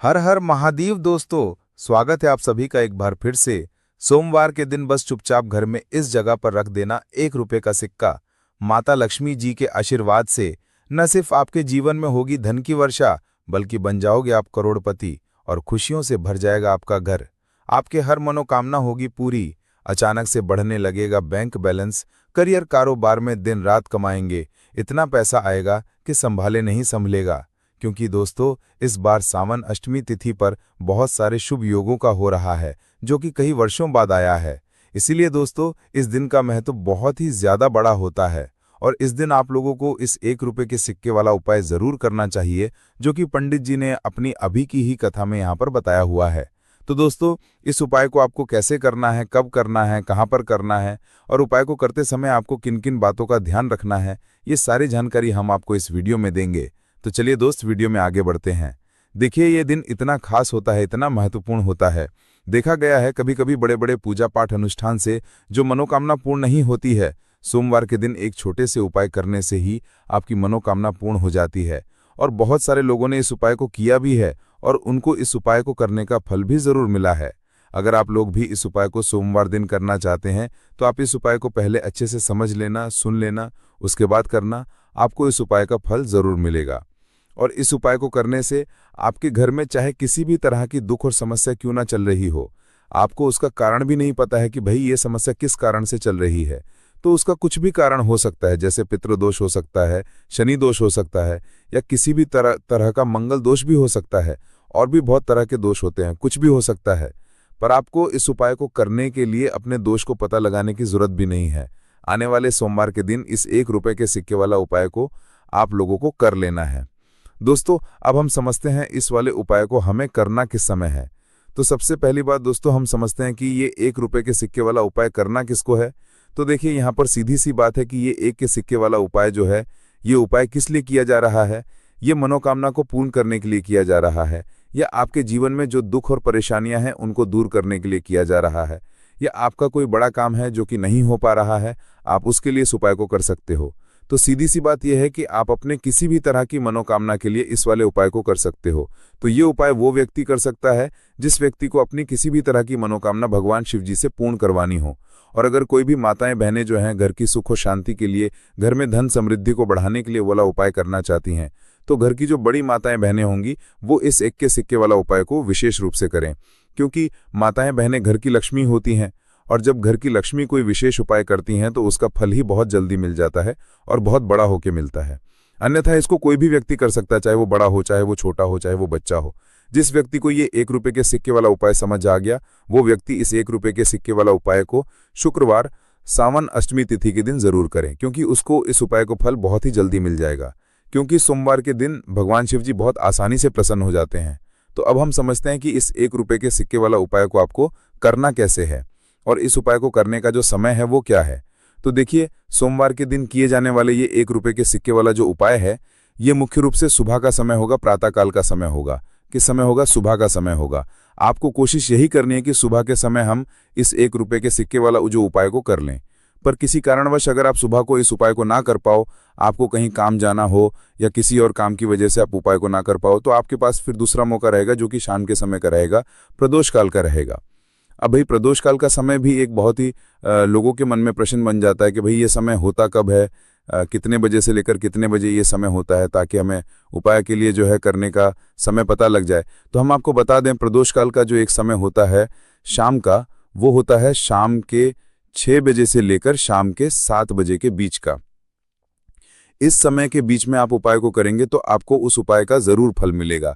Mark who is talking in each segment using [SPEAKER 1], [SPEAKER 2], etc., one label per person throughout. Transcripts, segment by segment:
[SPEAKER 1] हर हर महादेव दोस्तों, स्वागत है आप सभी का एक बार फिर से। सोमवार के दिन बस चुपचाप घर में इस जगह पर रख देना 1 रुपए का सिक्का। माता लक्ष्मी जी के आशीर्वाद से न सिर्फ आपके जीवन में होगी धन की वर्षा, बल्कि बन जाओगे आप करोड़पति और खुशियों से भर जाएगा आपका घर। आपके हर मनोकामना होगी पूरी। अचानक से बढ़ने लगेगा बैंक बैलेंस। करियर कारोबार में दिन रात कमाएंगे। इतना पैसा आएगा कि संभाले नहीं संभलेगा। क्योंकि दोस्तों, इस बार सावन अष्टमी तिथि पर बहुत सारे शुभ योगों का हो रहा है, जो कि कई वर्षों बाद आया है। इसीलिए दोस्तों, इस दिन का महत्व बहुत ही ज्यादा बड़ा होता है और इस दिन आप लोगों को इस 1 रुपए के सिक्के वाला उपाय जरूर करना चाहिए, जो कि पंडित जी ने अपनी अभी की ही कथा में यहाँ पर बताया हुआ है। तो दोस्तों, इस उपाय को आपको कैसे करना है, कब करना है, कहाँ पर करना है और उपाय को करते समय आपको किन किन बातों का ध्यान रखना है, ये सारी जानकारी हम आपको इस वीडियो में देंगे। तो चलिए दोस्त, वीडियो में आगे बढ़ते हैं। देखिए, ये दिन इतना खास होता है, इतना महत्वपूर्ण होता है। देखा गया है कभी कभी बड़े बड़े पूजा पाठ अनुष्ठान से जो मनोकामना पूर्ण नहीं होती है, सोमवार के दिन एक छोटे से उपाय करने से ही आपकी मनोकामना पूर्ण हो जाती है। और बहुत सारे लोगों ने इस उपाय को किया भी है और उनको इस उपाय को करने का फल भी जरूर मिला है। अगर आप लोग भी इस उपाय को सोमवार दिन करना चाहते हैं तो आप इस उपाय को पहले अच्छे से समझ लेना, सुन लेना, उसके बाद करना। आपको इस उपाय का फल जरूर मिलेगा। और इस उपाय को करने से आपके घर में चाहे किसी भी तरह की दुख और समस्या क्यों ना चल रही हो, आपको उसका कारण भी नहीं पता है कि भाई ये समस्या किस कारण से चल रही है, तो उसका कुछ भी कारण हो सकता है। जैसे पितृदोष हो सकता है, शनि दोष हो सकता है, या किसी भी तरह का मंगल दोष भी हो सकता है। और भी बहुत तरह के दोष होते हैं, कुछ भी हो सकता है। पर आपको इस उपाय को करने के लिए अपने दोष को पता लगाने की जरूरत भी नहीं है। आने वाले सोमवार के दिन इस 1 रुपए के सिक्के वाला उपाय को आप लोगों को कर लेना है। दोस्तों, अब हम समझते हैं इस वाले उपाय को हमें करना किस समय है। तो सबसे पहली बात दोस्तों, हम समझते हैं कि ये 1 रुपए के सिक्के वाला उपाय करना किसको है। तो देखिए, यहाँ पर सीधी सी बात है कि ये 1 के सिक्के वाला उपाय जो है, ये उपाय किस लिए किया जा रहा है। ये मनोकामना को पूर्ण करने के लिए किया जा रहा है, या आपके जीवन में जो दुख और परेशानियां हैं उनको दूर करने के लिए किया जा रहा है, या आपका कोई बड़ा काम है जो कि नहीं हो पा रहा है, आप उसके लिए इस उपाय को कर सकते हो। तो सीधी सी बात यह है कि आप अपने किसी भी तरह की मनोकामना के लिए इस वाले उपाय को कर सकते हो। तो ये उपाय वो व्यक्ति कर सकता है जिस व्यक्ति को अपनी किसी भी तरह की मनोकामना भगवान शिव जी से पूर्ण करवानी हो। और अगर कोई भी माताएं बहनें जो हैं घर की सुख और शांति के लिए, घर में धन समृद्धि को बढ़ाने के लिए वाला उपाय करना चाहती हैं, तो घर की जो बड़ी माताएं बहनें होंगी वो इस 1 के सिक्के वाला उपाय को विशेष रूप से करें। क्योंकि माताएं बहनें घर की लक्ष्मी होती हैं और जब घर की लक्ष्मी कोई विशेष उपाय करती हैं तो उसका फल ही बहुत जल्दी मिल जाता है और बहुत बड़ा होके मिलता है। अन्यथा इसको कोई भी व्यक्ति कर सकता है, चाहे वो बड़ा हो, चाहे वो छोटा हो, चाहे वो बच्चा हो। जिस व्यक्ति को ये 1 रुपए के सिक्के वाला उपाय समझ आ गया, वो व्यक्ति इस 1 रुपए के सिक्के वाला उपाय को शुक्रवार सावन अष्टमी तिथि के दिन जरूर करें, क्योंकि उसको इस उपाय को फल बहुत ही जल्दी मिल जाएगा। क्योंकि सोमवार के दिन भगवान शिव जी बहुत आसानी से प्रसन्न हो जाते हैं। तो अब हम समझते हैं कि इस 1 रुपए के सिक्के वाला उपाय को आपको करना कैसे है और इस उपाय को करने का जो समय है वो क्या है। तो देखिए, सोमवार के दिन किए जाने वाले ये 1 रुपए के सिक्के वाला जो उपाय है, ये मुख्य रूप से सुबह का समय होगा, प्रातःकाल का समय होगा। किस समय होगा? सुबह का समय होगा। आपको कोशिश यही करनी है कि सुबह के समय हम इस 1 रुपए के सिक्के वाला जो उपाय को कर लें। पर किसी कारणवश अगर आप सुबह को इस उपाय को ना कर पाओ, आपको कहीं काम जाना हो या किसी और काम की वजह से आप उपाय को ना कर पाओ, तो आपके पास फिर दूसरा मौका रहेगा जो कि शाम के समय का रहेगा, प्रदोष काल का रहेगा। अब भाई, प्रदोष काल का समय भी एक बहुत ही लोगों के मन में प्रश्न बन जाता है कि भाई ये समय होता कब है, कितने बजे से लेकर कितने बजे ये समय होता है, ताकि हमें उपाय के लिए जो है करने का समय पता लग जाए। तो हम आपको बता दें, प्रदोष काल का जो एक समय होता है शाम का, वो होता है शाम के 6 बजे से लेकर शाम के 7 बजे के बीच का। इस समय के बीच में आप उपाय को करेंगे तो आपको उस उपाय का जरूर फल मिलेगा।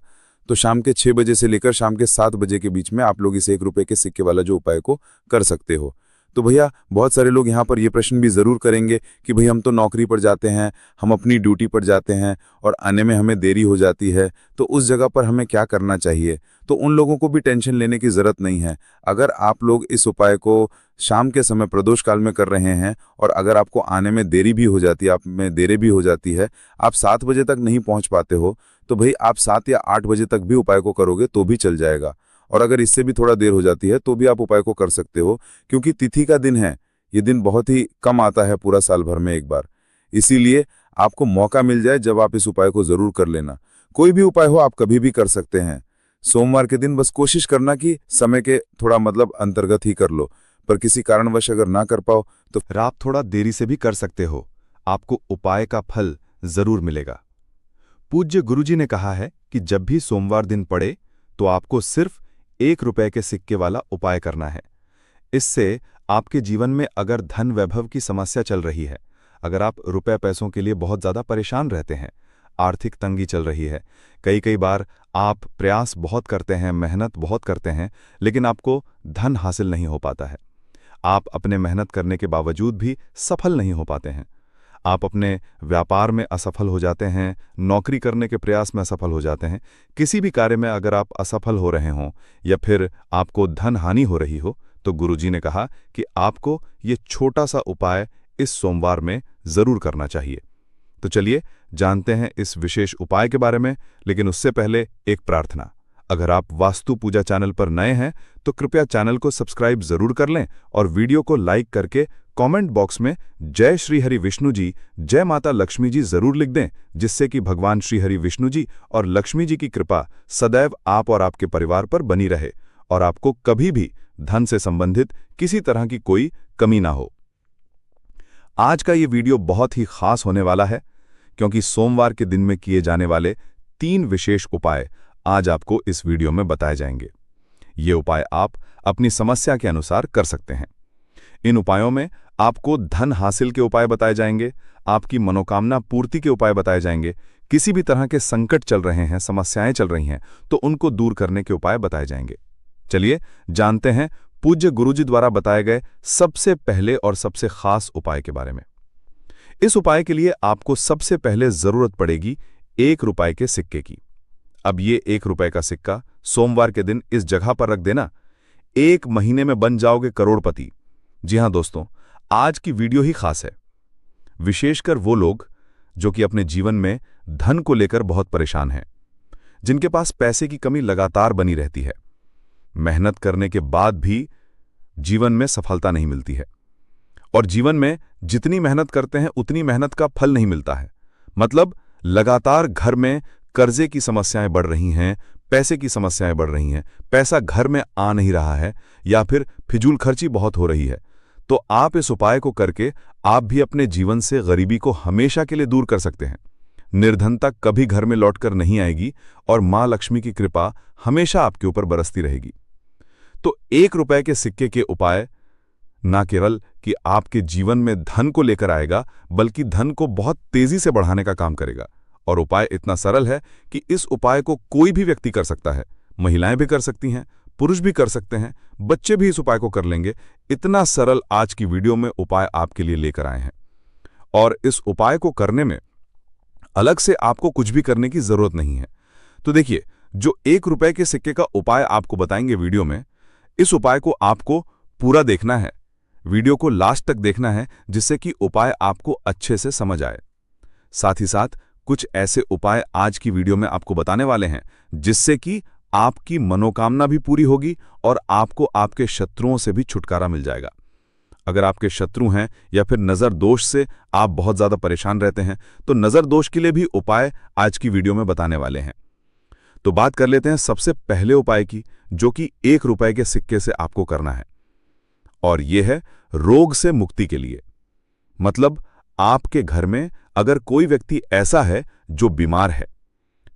[SPEAKER 1] तो शाम के 6 बजे से लेकर शाम के 7 बजे के बीच में आप लोग इस 1 रुपए के सिक्के वाला जो उपाय को कर सकते हो। तो भैया, बहुत सारे लोग यहाँ पर ये प्रश्न भी जरूर करेंगे कि भाई हम तो नौकरी पर जाते हैं, हम अपनी ड्यूटी पर जाते हैं और आने में हमें देरी हो जाती है, तो उस जगह पर हमें क्या करना चाहिए। तो उन लोगों को भी टेंशन लेने की जरूरत नहीं है। अगर आप लोग इस उपाय को शाम के समय प्रदोष काल में कर रहे हैं और अगर आपको आने में देरी भी हो जाती है, आप में देरी भी हो जाती है, आप 7 बजे तक नहीं पहुंच पाते हो, तो भाई आप 7 या 8 बजे तक भी उपाय को करोगे तो भी चल जाएगा। और अगर इससे भी थोड़ा देर हो जाती है तो भी आप उपाय को कर सकते हो, क्योंकि तिथि का दिन है। ये दिन बहुत ही कम आता है पूरा साल भर में एक बार। इसीलिए आपको मौका मिल जाए जब आप इस उपाय को जरूर कर लेना। कोई भी उपाय हो आप कभी भी कर सकते हैं। सोमवार के दिन बस कोशिश करना कि समय के थोड़ा अंतर्गत ही कर लो, पर किसी कारणवश अगर ना कर पाओ तो
[SPEAKER 2] फिर आप थोड़ा देरी से भी कर सकते हो, आपको उपाय का फल जरूर मिलेगा। पूज्य गुरुजी ने कहा है कि जब भी सोमवार दिन पड़े तो आपको सिर्फ 1 रुपए के सिक्के वाला उपाय करना है। इससे आपके जीवन में अगर धन वैभव की समस्या चल रही है, अगर आप रुपए पैसों के लिए बहुत ज्यादा परेशान रहते हैं, आर्थिक तंगी चल रही है, कई बार आप प्रयास बहुत करते हैं, मेहनत बहुत करते हैं, लेकिन आपको धन हासिल नहीं हो पाता है, आप अपने मेहनत करने के बावजूद भी सफल नहीं हो पाते हैं, आप अपने व्यापार में असफल हो जाते हैं, नौकरी करने के प्रयास में असफल हो जाते हैं, किसी भी कार्य में अगर आप असफल हो रहे हों या फिर आपको धन हानि हो रही हो, तो गुरुजी ने कहा कि आपको ये छोटा सा उपाय इस सोमवार में जरूर करना चाहिए। तो चलिए जानते हैं इस विशेष उपाय के बारे में, लेकिन उससे पहले एक प्रार्थना। अगर आप वास्तु पूजा चैनल पर नए हैं तो कृपया चैनल को सब्सक्राइब जरूर कर लें और वीडियो को लाइक करके कमेंट बॉक्स में जय श्री हरि विष्णु जी, जय माता लक्ष्मी जी जरूर लिख दें, जिससे कि भगवान श्री हरि विष्णु जी और लक्ष्मी जी की कृपा सदैव आप और आपके परिवार पर बनी रहे और आपको कभी भी धन से संबंधित किसी तरह की कोई कमी ना हो। आज का ये वीडियो बहुत ही खास होने वाला है, क्योंकि सोमवार के दिन में किए जाने वाले 3 विशेष उपाय आज आपको इस वीडियो में बताए जाएंगे। ये उपाय आप अपनी समस्या के अनुसार कर सकते हैं। इन उपायों में आपको धन हासिल के उपाय बताए जाएंगे, आपकी मनोकामना पूर्ति के उपाय बताए जाएंगे, किसी भी तरह के संकट चल रहे हैं, समस्याएं चल रही हैं तो उनको दूर करने के उपाय बताए जाएंगे। चलिए जानते हैं पूज्य गुरुजी द्वारा बताए गए सबसे पहले और सबसे खास उपाय के बारे में। इस उपाय के लिए आपको सबसे पहले जरूरत पड़ेगी 1 रुपए के सिक्के की। अब ये 1 रुपए का सिक्का सोमवार के दिन इस जगह पर रख देना, 1 महीने में बन जाओगे करोड़पति। जी हां दोस्तों, आज की वीडियो ही खास है, विशेषकर वो लोग जो कि अपने जीवन में धन को लेकर बहुत परेशान हैं, जिनके पास पैसे की कमी लगातार बनी रहती है, मेहनत करने के बाद भी जीवन में सफलता नहीं मिलती है और जीवन में जितनी मेहनत करते हैं उतनी मेहनत का फल नहीं मिलता है। मतलब लगातार घर में कर्जे की समस्याएं बढ़ रही हैं, पैसे की समस्याएं बढ़ रही हैं, पैसा घर में आ नहीं रहा है या फिर फिजूल खर्ची बहुत हो रही है। तो आप इस उपाय को करके आप भी अपने जीवन से गरीबी को हमेशा के लिए दूर कर सकते हैं। निर्धनता कभी घर में लौटकर नहीं आएगी और मां लक्ष्मी की कृपा हमेशा आपके ऊपर बरसती रहेगी। तो 1 रुपए के सिक्के के उपाय न केवल कि आपके जीवन में धन को लेकर आएगा, बल्कि धन को बहुत तेजी से बढ़ाने का काम करेगा। और उपाय इतना सरल है कि इस उपाय को कोई भी व्यक्ति कर सकता है, महिलाएं भी कर सकती हैं, पुरुष भी कर सकते हैं, बच्चे भी इस उपाय को कर लेंगे। इतना सरल आज की वीडियो में उपाय आपके लिए लेकर आए हैं और इस उपाय को करने में अलग से आपको कुछ भी करने की जरूरत नहीं है। तो देखिए, जो 1 रुपए के सिक्के का उपाय आपको बताएंगे वीडियो में, इस उपाय को आपको पूरा देखना है, वीडियो को लास्ट तक देखना है, जिससे कि उपाय आपको अच्छे से समझ आए। साथ ही साथ कुछ ऐसे उपाय आज की वीडियो में आपको बताने वाले हैं जिससे कि आपकी मनोकामना भी पूरी होगी और आपको आपके शत्रुओं से भी छुटकारा मिल जाएगा। अगर आपके शत्रु हैं या फिर नजर दोष से आप बहुत ज्यादा परेशान रहते हैं, तो नजर दोष के लिए भी उपाय आज की वीडियो में बताने वाले हैं। तो बात कर लेते हैं सबसे पहले उपाय की, जो कि 1 रुपए के सिक्के से आपको करना है, और यह है रोग से मुक्ति के लिए। मतलब आपके घर में अगर कोई व्यक्ति ऐसा है जो बीमार है,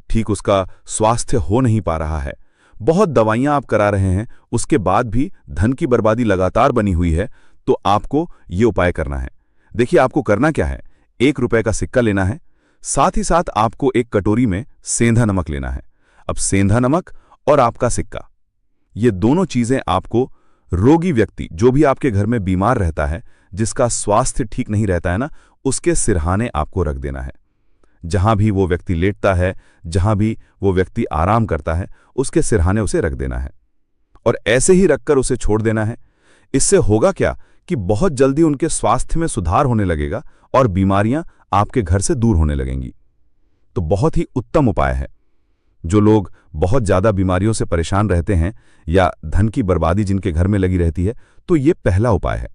[SPEAKER 2] ठीक उसका स्वास्थ्य हो नहीं पा रहा है, बहुत दवाइयां आप करा रहे हैं, उसके बाद भी धन की बर्बादी लगातार बनी हुई है, तो आपको ये उपाय करना है। देखिए आपको करना क्या है, 1 रुपए का सिक्का लेना है, साथ ही साथ आपको एक कटोरी में सेंधा नमक लेना है। अब सेंधा नमक और आपका सिक्का, ये दोनों चीजें आपको रोगी व्यक्ति, जो भी आपके घर में बीमार रहता है, जिसका स्वास्थ्य ठीक नहीं रहता है ना, उसके सिरहाने आपको रख देना है। जहां भी वो व्यक्ति लेटता है, जहां भी वो व्यक्ति आराम करता है, उसके सिरहाने उसे रख देना है और ऐसे ही रखकर उसे छोड़ देना है। इससे होगा क्या कि बहुत जल्दी उनके स्वास्थ्य में सुधार होने लगेगा और बीमारियां आपके घर से दूर होने लगेंगी। तो बहुत ही उत्तम उपाय है। जो लोग बहुत ज्यादा बीमारियों से परेशान रहते हैं या धन की बर्बादी जिनके घर में लगी रहती है, तो ये पहला उपाय है।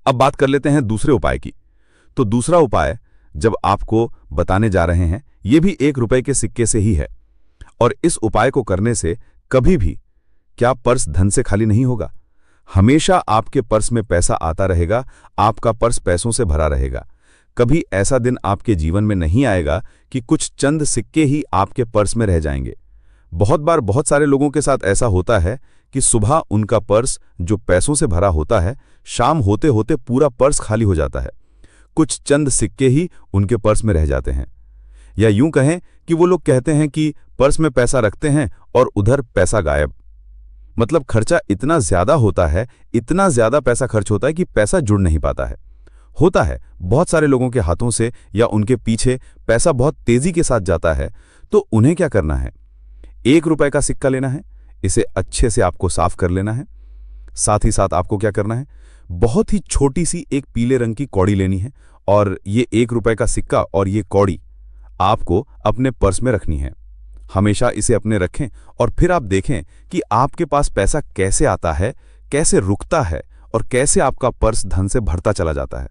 [SPEAKER 2] अब बात कर लेते हैं दूसरे उपाय की। तो दूसरा उपाय जब आपको बताने जा रहे हैं, ये भी 1 रुपए के सिक्के से ही है और इस उपाय को करने से कभी भी क्या पर्स धन से खाली नहीं होगा। हमेशा आपके पर्स में पैसा आता रहेगा, आपका पर्स पैसों से भरा रहेगा। कभी ऐसा दिन आपके जीवन में नहीं आएगा कि कुछ चंद सिक्के ही आपके पर्स में रह जाएंगे। बहुत बार बहुत सारे लोगों के साथ ऐसा होता है कि सुबह उनका पर्स जो पैसों से भरा होता है, शाम होते होते पूरा पर्स खाली हो जाता है। कुछ चंद सिक्के ही उनके पर्स में रह जाते हैं। या यूं कहें कि वो लोग कहते हैं कि पर्स में पैसा रखते हैं और उधर पैसा गायब। मतलब खर्चा इतना ज्यादा होता है, इतना ज्यादा पैसा खर्च होता है कि पैसा जुड़ नहीं पाता है। होता है बहुत सारे लोगों के हाथों से या उनके पीछे पैसा बहुत तेजी के साथ जाता है। तो उन्हें क्या करना है? 1 रुपए का सिक्का लेना है, इसे अच्छे से आपको साफ कर लेना है। साथ ही साथ आपको क्या करना है? बहुत ही छोटी सी एक पीले रंग की कौड़ी लेनी है और ये 1 रुपए का सिक्का और ये कौड़ी आपको अपने पर्स में रखनी है। हमेशा इसे अपने रखें और फिर आप देखें कि आपके पास पैसा कैसे आता है, कैसे रुकता है और कैसे आपका पर्स धन से भरता चला जाता है।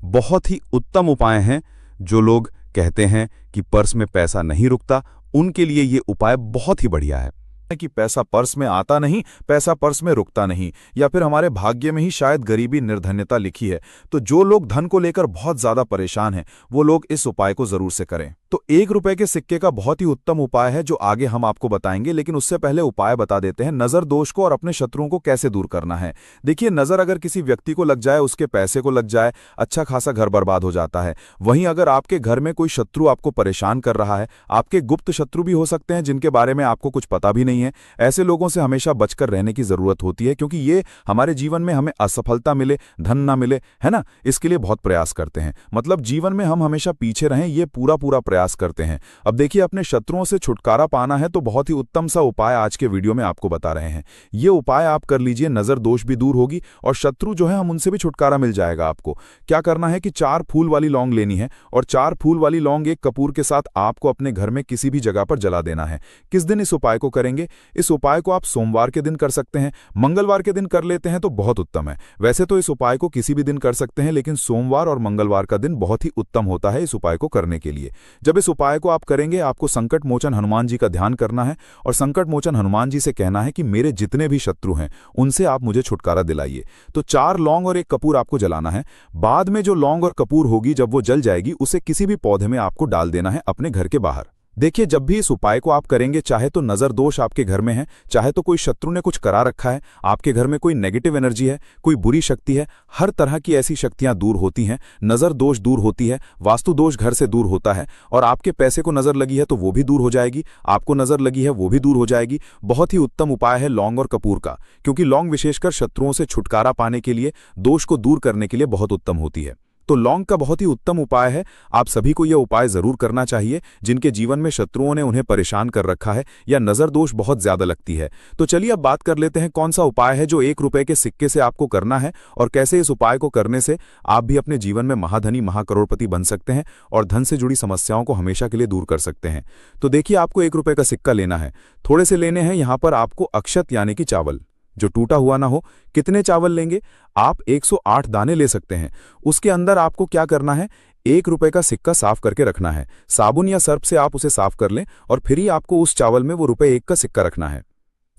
[SPEAKER 2] बहुत ही उत्तम उपाय हैं। जो लोग कहते हैं कि पर्स में पैसा नहीं रुकता, उनके लिए ये उपाय बहुत ही बढ़िया है।
[SPEAKER 1] कि पैसा पर्स में आता नहीं, पैसा पर्स में रुकता नहीं, या फिर हमारे भाग्य में ही शायद गरीबी निर्धन्यता लिखी है। तो जो लोग धन को लेकर बहुत ज्यादा परेशान हैं, वो लोग इस उपाय को जरूर से करें। तो 1 रुपए के सिक्के का बहुत ही उत्तम उपाय है जो आगे हम आपको बताएंगे, लेकिन उससे पहले उपाय बता देते हैं नजर दोष को और अपने शत्रुओं को कैसे दूर करना है। देखिए, नजर अगर किसी व्यक्ति को लग जाए, उसके पैसे को लग जाए, अच्छा खासा घर बर्बाद हो जाता है। वहीं अगर आपके घर में कोई शत्रु आपको परेशान कर रहा है, आपके गुप्त शत्रु भी हो सकते हैं जिनके बारे में आपको कुछ पता भी नहीं है, ऐसे लोगों से हमेशा बचकर रहने की जरूरत होती है, क्योंकि ये हमारे जीवन में हमें असफलता मिले, धन ना मिले, है ना, इसके लिए बहुत प्रयास करते हैं। मतलब जीवन में हम हमेशा पीछे रहें, ये पूरा प्रयास करते हैं। अब देखिए, अपने शत्रुओं से छुटकारा पाना है तो बहुत ही उत्तम सा उपाय आज के वीडियो में आपको बता रहे हैं। ये उपाय आप कर लीजिए, नजर दोष भी दूर होगी और शत्रु जो है हम उनसे भी छुटकारा मिल जाएगा। आपको क्या करना है कि 4 फूल वाली लौंग लेनी है और 4 फूल वाली लौंग एक कपूर के साथ आपको अपने घर में किसी भी जगह पर जला देना है। किस दिन इस उपाय को करेंगे? इस उपाय को आप सोमवार के दिन कर सकते हैं, मंगलवार के दिन कर लेते हैं तो बहुत उत्तम है। वैसे तो इस उपाय को किसी भी दिन कर सकते हैं, लेकिन सोमवार और मंगलवार का दिन बहुत ही उत्तम होता है इस उपाय को करने के लिए। जब इस उपाय को आप करेंगे, आपको संकट मोचन हनुमान जी का ध्यान करना है और संकट मोचन हनुमान जी से कहना है कि मेरे जितने भी शत्रु हैं उनसे आप मुझे छुटकारा दिलाइए। तो 4 लौंग और 1 कपूर आपको जलाना है। बाद में जो लौंग और कपूर होगी, जब वो जल जाएगी, उसे किसी भी पौधे में आपको डाल देना है अपने घर के बाहर। देखिए, जब भी इस उपाय को आप करेंगे, चाहे तो नजर दोष आपके घर में है, चाहे तो कोई शत्रु ने कुछ करा रखा है, आपके घर में कोई नेगेटिव एनर्जी है, कोई बुरी शक्ति है, हर तरह की ऐसी शक्तियां दूर होती हैं। नजर दोष दूर होती है, वास्तु दोष घर से दूर होता है, और आपके पैसे को नजर लगी है तो वो भी दूर हो जाएगी, आपको नजर लगी है वो भी दूर हो जाएगी। बहुत ही उत्तम उपाय है लौंग और कपूर का, क्योंकि लौंग विशेषकर शत्रुओं से छुटकारा पाने के लिए, दोष को दूर करने के लिए बहुत उत्तम होती है। तो लौंग का बहुत ही उत्तम उपाय है। आप सभी को यह उपाय जरूर करना चाहिए जिनके जीवन में शत्रुओं ने उन्हें परेशान कर रखा है या नजर दोष बहुत ज्यादा लगती है। तो चलिए अब बात कर लेते हैं कौन सा उपाय है जो 1 रुपए के सिक्के से आपको करना है और कैसे इस उपाय को करने से आप भी अपने जीवन में महाधनी महाकरोड़पति बन सकते हैं और धन से जुड़ी समस्याओं को हमेशा के लिए दूर कर सकते हैं। तो देखिए, आपको 1 रुपए का सिक्का लेना है। थोड़े से लेने हैं यहाँ पर आपको अक्षत यानी कि चावल जो टूटा हुआ ना हो। कितने चावल लेंगे? आप 108 दाने ले सकते हैं। उसके अंदर आपको क्या करना है? 1 रुपए का सिक्का साफ करके रखना है। साबुन या सर्फ से आप उसे साफ कर लें और फिर ही आपको उस चावल में वो ₹1 का सिक्का रखना है।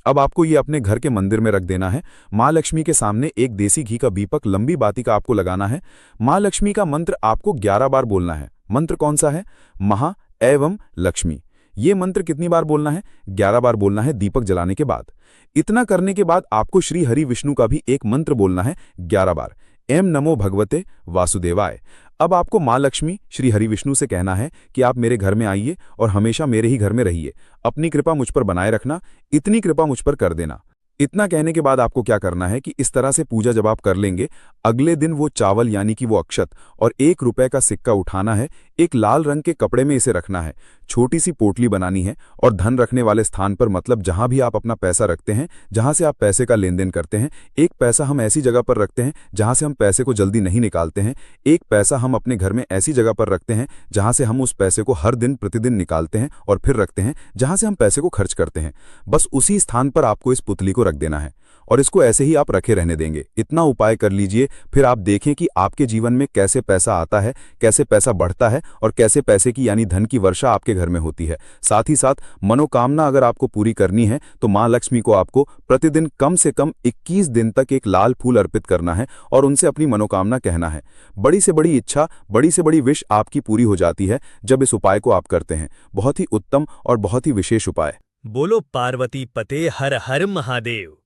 [SPEAKER 1] अब आपको ये अपने घर के मंदिर में रख देना है। माँ लक्ष्मी के सामने एक देसी घी का दीपक लंबी बाती का आपको लगाना है। माँ लक्ष्मी का मंत्र आपको 11 बार बोलना है। मंत्र कौन सा है? महा एवं लक्ष्मी। ये मंत्र कितनी बार बोलना है? 11 बार बोलना है दीपक जलाने के बाद। इतना करने के बाद आपको श्री हरि विष्णु का भी एक मंत्र बोलना है 11 बार। एम नमो भगवते वासुदेवाय। अब आपको माँ लक्ष्मी श्री हरि विष्णु से कहना है कि आप मेरे घर में आइए और हमेशा मेरे ही घर में रहिए। अपनी कृपा मुझ पर बनाए रखना, इतनी कृपा मुझ पर कर देना। इतना कहने के बाद आपको क्या करना है कि इस तरह से पूजा जब आप कर लेंगे, अगले दिन वो चावल यानी कि वो अक्षत और 1 रुपए का सिक्का उठाना है। एक लाल रंग के कपड़े में इसे रखना है। छोटी सी पोटली बनानी है और धन रखने वाले स्थान पर, मतलब जहां भी आप अपना पैसा रखते हैं, जहां से आप पैसे का लेन देन करते हैं, एक पैसा हम ऐसी जगह पर रखते हैं जहां से हम पैसे को जल्दी नहीं निकालते हैं। एक पैसा हम अपने घर में ऐसी जगह पर रखते हैं जहां से हम उस पैसे को हर दिन प्रतिदिन निकालते हैं और फिर रखते हैं जहां से हम पैसे को खर्च करते हैं। बस उसी स्थान पर आपको इस पुतली को रख देना है।
[SPEAKER 2] और इसको ऐसे ही आप रखे रहने देंगे। इतना उपाय कर लीजिए, फिर आप देखें कि आपके जीवन में कैसे पैसा आता है, कैसे पैसा बढ़ता है और कैसे पैसे की यानी धन की वर्षा आपके घर में होती है। साथ ही साथ मनोकामना अगर आपको पूरी करनी है तो मां लक्ष्मी को आपको प्रतिदिन कम से कम 21 दिन तक एक लाल फूल अर्पित करना है और उनसे अपनी मनोकामना कहना है। बड़ी से बड़ी इच्छा, बड़ी से बड़ी विश आपकी पूरी हो जाती है जब इस उपाय को आप करते हैं। बहुत ही उत्तम और बहुत ही विशेष उपाय।
[SPEAKER 3] बोलो पार्वती पते हर हर महादेव।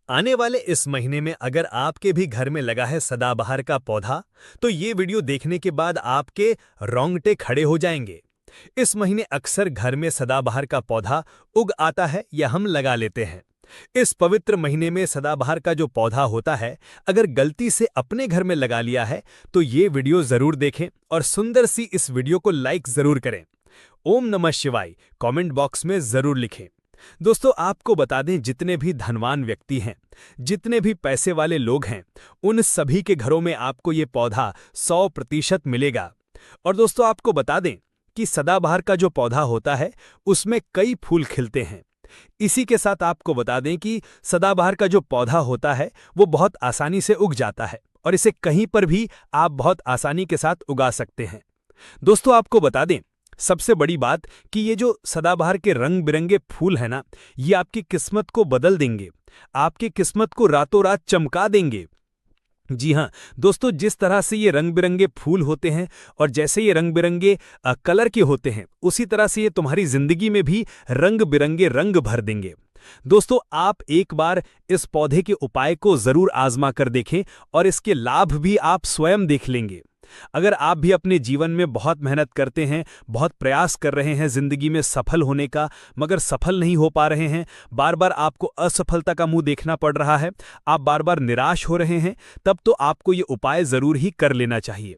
[SPEAKER 3] आने वाले इस महीने में अगर आपके भी घर में लगा है सदाबहार का पौधा, तो ये वीडियो देखने के बाद आपके रोंगटे खड़े हो जाएंगे। इस महीने अक्सर घर में सदाबहार का पौधा उग आता है या हम लगा लेते हैं। इस पवित्र महीने में सदाबहार का जो पौधा होता है, अगर गलती से अपने घर में लगा लिया है तो ये वीडियो जरूर देखें और सुंदर सी इस वीडियो को लाइक जरूर करें। ओम नमः शिवाय कमेंट बॉक्स में जरूर लिखें। दोस्तों, आपको बता दें, जितने भी धनवान व्यक्ति हैं, जितने भी पैसे वाले लोग हैं, उन सभी के घरों में आपको ये पौधा 100% मिलेगा। और दोस्तों, आपको बता दें कि सदाबहार का जो पौधा होता है उसमें कई फूल खिलते हैं। इसी के साथ आपको बता दें कि सदाबहार का जो पौधा होता है वो बहुत आसानी से उग जाता है और इसे कहीं पर भी आप बहुत आसानी के साथ उगा सकते हैं। दोस्तों, आपको बता दें, सबसे बड़ी बात कि ये जो सदाबहार के रंग बिरंगे फूल है ना, ये आपकी किस्मत को बदल देंगे, आपकी किस्मत को रातों रात चमका देंगे। जी हाँ दोस्तों, जिस तरह से ये रंग बिरंगे फूल होते हैं और जैसे ये रंग बिरंगे कलर के होते हैं, उसी तरह से ये तुम्हारी जिंदगी में भी रंग बिरंगे रंग भर देंगे। दोस्तों, आप एक बार इस पौधे के उपाय को जरूर आजमा कर देखें और इसके लाभ भी आप स्वयं देख लेंगे। अगर आप भी अपने जीवन में बहुत मेहनत करते हैं, बहुत प्रयास कर रहे हैं जिंदगी में सफल होने का, मगर सफल नहीं हो पा रहे हैं, बार बार आपको असफलता का मुंह देखना पड़ रहा है, आप बार बार निराश हो रहे हैं, तब तो आपको ये उपाय जरूर ही कर लेना चाहिए।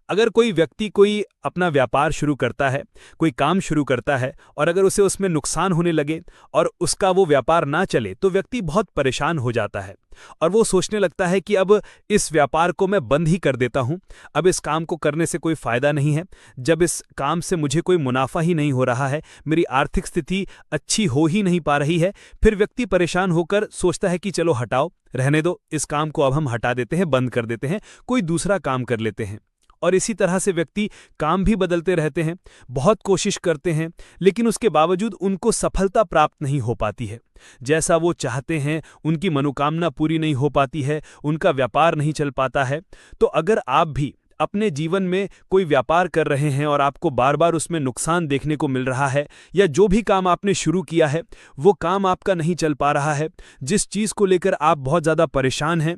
[SPEAKER 3] अगर कोई व्यक्ति कोई अपना व्यापार शुरू करता है, कोई काम शुरू करता है और अगर उसे उसमें नुकसान होने लगे और उसका वो व्यापार ना चले, तो व्यक्ति बहुत परेशान हो जाता है और वो सोचने लगता है कि अब इस व्यापार को मैं बंद ही कर देता हूं, अब इस काम को करने से कोई फायदा नहीं है, जब इस काम से मुझे कोई मुनाफा ही नहीं हो रहा है, मेरी आर्थिक स्थिति अच्छी हो ही नहीं पा रही है। फिर व्यक्ति परेशान होकर सोचता है कि चलो हटाओ, रहने दो, इस काम को अब हम हटा देते हैं, बंद कर देते हैं, कोई दूसरा काम कर लेते हैं। और इसी तरह से व्यक्ति काम भी बदलते रहते हैं, बहुत कोशिश करते हैं, लेकिन उसके बावजूद उनको सफलता प्राप्त नहीं हो पाती है। जैसा वो चाहते हैं उनकी मनोकामना पूरी नहीं हो पाती है, उनका व्यापार नहीं चल पाता है। तो अगर आप भी अपने जीवन में कोई व्यापार कर रहे हैं और आपको बार बार उसमें नुकसान देखने को मिल रहा है, या जो भी काम आपने शुरू किया है वो काम आपका नहीं चल पा रहा है, जिस चीज़ को लेकर आप बहुत ज़्यादा परेशान हैं,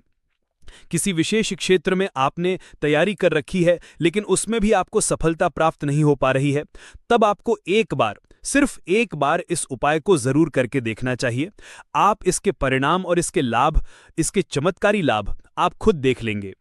[SPEAKER 3] किसी विशेष क्षेत्र में आपने तैयारी कर रखी है लेकिन उसमें भी आपको सफलता प्राप्त नहीं हो पा रही है, तब आपको एक बार, सिर्फ एक बार इस उपाय को जरूर करके देखना चाहिए। आप इसके परिणाम और इसके लाभ, इसके चमत्कारी लाभ आप खुद देख लेंगे।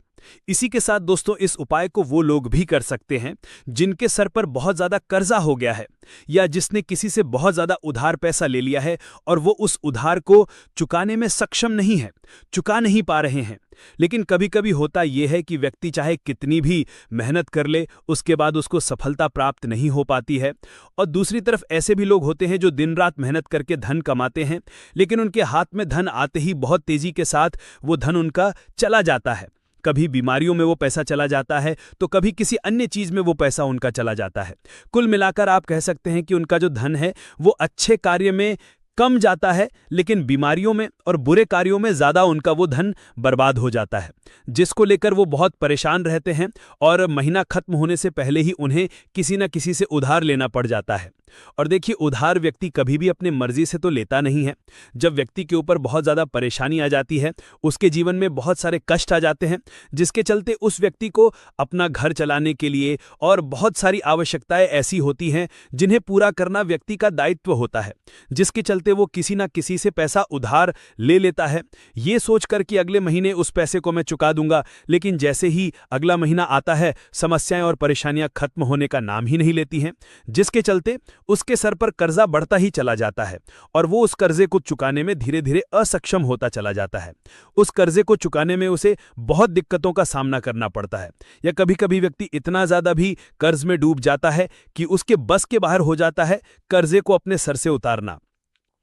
[SPEAKER 3] इसी के साथ दोस्तों, इस उपाय को वो लोग भी कर सकते हैं जिनके सर पर बहुत ज़्यादा कर्जा हो गया है या जिसने किसी से बहुत ज़्यादा उधार पैसा ले लिया है और वो उस उधार को चुकाने में सक्षम नहीं है, चुका नहीं पा रहे हैं। लेकिन कभी कभी होता यह है कि व्यक्ति चाहे कितनी भी मेहनत कर ले, उसके बाद उसको सफलता प्राप्त नहीं हो पाती है। और दूसरी तरफ ऐसे भी लोग होते हैं जो दिन रात मेहनत करके धन कमाते हैं, लेकिन उनके हाथ में धन आते ही बहुत तेजी के साथ वो धन उनका चला जाता है। कभी बीमारियों में वो पैसा चला जाता है तो कभी किसी अन्य चीज़ में वो पैसा उनका चला जाता है। कुल मिलाकर आप कह सकते हैं कि उनका जो धन है वो अच्छे कार्य में कम जाता है, लेकिन बीमारियों में और बुरे कार्यों में ज़्यादा उनका वो धन बर्बाद हो जाता है, जिसको लेकर वो बहुत परेशान रहते हैं और महीना खत्म होने से पहले ही उन्हें किसी न किसी से उधार लेना पड़ जाता है। और देखिए, उधार व्यक्ति कभी भी अपने मर्जी से तो लेता नहीं है। जब व्यक्ति के ऊपर बहुत ज़्यादा परेशानी आ जाती है, उसके जीवन में बहुत सारे कष्ट आ जाते हैं, जिसके चलते उस व्यक्ति को अपना घर चलाने के लिए और बहुत सारी आवश्यकताएं ऐसी होती हैं जिन्हें पूरा करना व्यक्ति का दायित्व होता है, जिसके चलते वो किसी ना किसी से पैसा उधार ले लेता है, ये सोचकर कि अगले महीने उस पैसे को मैं चुका दूंगा। लेकिन जैसे ही अगला महीना आता है, समस्याएं और परेशानियां खत्म होने का नाम ही नहीं लेती हैं, जिसके चलते उसके सर पर कर्जा बढ़ता ही चला जाता है और वो उस कर्जे को चुकाने में धीरे धीरे असक्षम होता चला जाता है। उस कर्जे को चुकाने में उसे बहुत दिक्कतों का सामना करना पड़ता है, या कभी कभी व्यक्ति इतना ज्यादा भी कर्ज में डूब जाता है कि उसके बस के बाहर हो जाता है कर्जे को अपने सर से उतारना।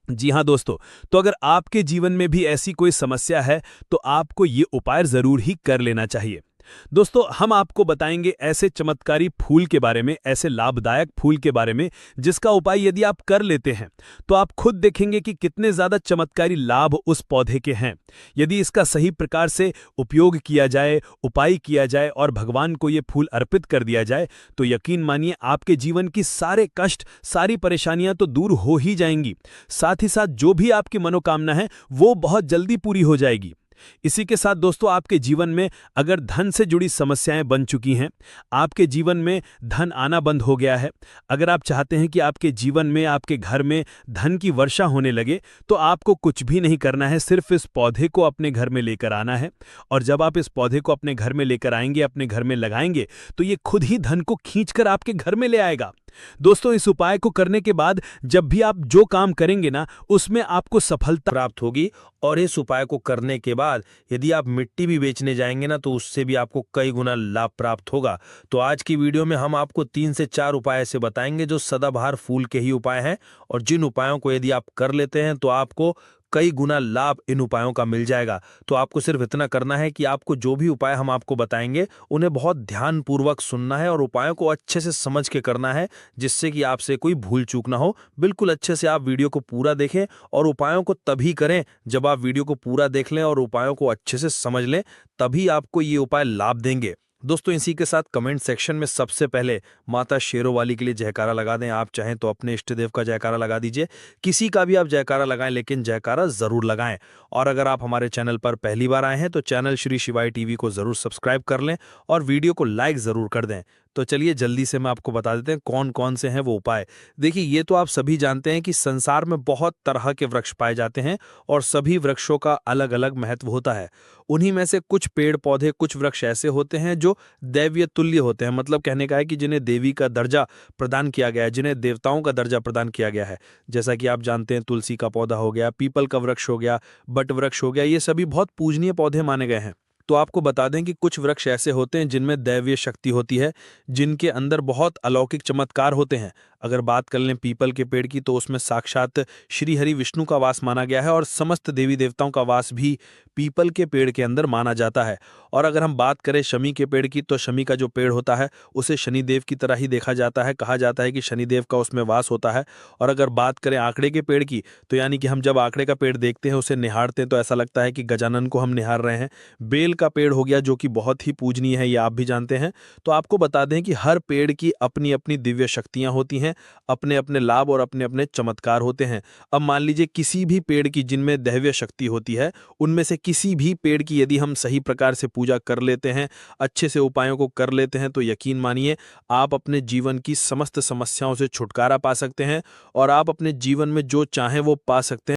[SPEAKER 4] जी हाँ दोस्तों, तो अगर आपके जीवन में भी ऐसी कोई समस्या है तो आपको ये उपाय ज़रूर ही कर लेना चाहिए। दोस्तों, हम आपको बताएंगे ऐसे चमत्कारी फूल के बारे में, ऐसे लाभदायक फूल के बारे में जिसका उपाय यदि आप कर लेते हैं तो आप खुद देखेंगे कि कितने ज़्यादा चमत्कारी लाभ उस पौधे के हैं। यदि इसका सही प्रकार से उपयोग किया जाए, उपाय किया जाए और भगवान को ये फूल अर्पित कर दिया जाए तो यकीन मानिए आपके जीवन की सारे कष्ट, सारी परेशानियां तो दूर हो ही जाएंगी। साथ ही साथ जो भी आपकी मनोकामना है वो बहुत जल्दी पूरी हो जाएगी। इसी के साथ दोस्तों, आपके जीवन में अगर धन से जुड़ी समस्याएं बन चुकी हैं, आपके जीवन में धन आना बंद हो गया है, अगर आप चाहते हैं कि आपके जीवन में, आपके घर में धन की वर्षा होने लगे, तो आपको कुछ भी नहीं करना है, सिर्फ इस पौधे को अपने घर में लेकर आना है। और जब आप इस पौधे को अपने घर में लेकर आएंगे, अपने घर में लगाएंगे, तो ये खुद ही धन को खींचकर आपके घर में ले आएगा। दोस्तों, इस उपाय को करने के बाद जब भी आप जो काम करेंगे ना, उसमें आपको सफलता
[SPEAKER 3] प्राप्त होगी। और इस उपाय को करने के बाद यदि आप मिट्टी भी बेचने जाएंगे ना, तो उससे भी आपको कई गुना लाभ प्राप्त होगा। तो आज की वीडियो में हम आपको 3 से 4 उपाय ऐसे बताएंगे जो सदाबहार फूल के ही उपाय हैं, और जिन उपायों को यदि आप कर लेते हैं तो आपको कई गुना लाभ इन उपायों का मिल जाएगा। तो आपको सिर्फ इतना करना है कि आपको जो भी उपाय हम आपको बताएंगे उन्हें बहुत ध्यानपूर्वक सुनना है और उपायों को अच्छे से समझ के करना है, जिससे कि आपसे कोई भूल चूक ना हो। बिल्कुल अच्छे से आप वीडियो को पूरा देखें और उपायों को तभी करें जब आप वीडियो को पूरा देख लें और उपायों को अच्छे से समझ लें, तभी आपको ये उपाय लाभ देंगे। दोस्तों, इसी के साथ कमेंट सेक्शन में सबसे पहले माता शेरोवाली के लिए जयकारा लगा दें। आप चाहें तो अपने इष्ट देव का जयकारा लगा दीजिए, किसी का भी आप जयकारा लगाएं, लेकिन जयकारा जरूर लगाएं। और अगर आप हमारे चैनल पर पहली बार आए हैं तो चैनल श्री शिवाय टीवी को जरूर सब्सक्राइब कर लें और वीडियो को लाइक जरूर कर दें। तो चलिए जल्दी से मैं आपको बता देते हैं कौन कौन से हैं वो उपाय। देखिए, ये तो आप सभी जानते हैं कि संसार में बहुत तरह के वृक्ष पाए जाते हैं और सभी वृक्षों का अलग अलग महत्व होता है। उन्हीं में से कुछ पेड़ पौधे, कुछ वृक्ष ऐसे होते हैं जो दैवीय तुल्य होते हैं, मतलब कहने का है कि जिन्हें देवी का दर्जा प्रदान किया गया है, जिन्हें देवताओं का दर्जा प्रदान किया गया है। जैसा कि आप जानते हैं, तुलसी का पौधा हो गया, पीपल का वृक्ष हो गया, बट वृक्ष हो गया, ये सभी बहुत पूजनीय पौधे माने गए हैं। तो आपको बता दें कि कुछ वृक्ष ऐसे होते हैं जिनमें दैवीय शक्ति होती है, जिनके अंदर बहुत अलौकिक चमत्कार होते हैं। अगर बात कर लें पीपल के पेड़ की, तो उसमें साक्षात श्री हरि विष्णु का वास माना गया है और समस्त देवी देवताओं का वास भी पीपल के पेड़ के अंदर माना जाता है। और अगर हम बात करें शमी के पेड़ की, तो शमी का जो पेड़ होता है उसे शनिदेव की तरह ही देखा जाता है, कहा जाता है कि शनिदेव का उसमें वास होता है। और अगर बात करें आंकड़े के पेड़ की, तो यानी कि हम जब आंकड़े का पेड़ देखते हैं, उसे निहारते हैं, तो ऐसा लगता है कि गजानन को हम निहार रहे हैं। बेल का पेड़ हो गया जो कि बहुत ही पूजनीय है, ये आप भी जानते हैं। तो आपको बता दें कि हर पेड़ की अपनी अपनी दिव्य शक्तियां होती हैं, अपने अपने लाभ और अपने अपने चमत्कार होते हैं। अब मान लीजिए किसी भी पेड़ की जिनमें दैवीय शक्ति होती है, उनमें से किसी भी पेड़ की यदि हम सही प्रकार से पूजा कर लेते हैं, अच्छे से उपायों को कर लेते हैं, तो यकीन मानिए आप अपने जीवन की समस्त समस्याओं से छुटकारा पा सकते हैं और आप अपने जीवन में जो चाहें वो पा सकते हैं।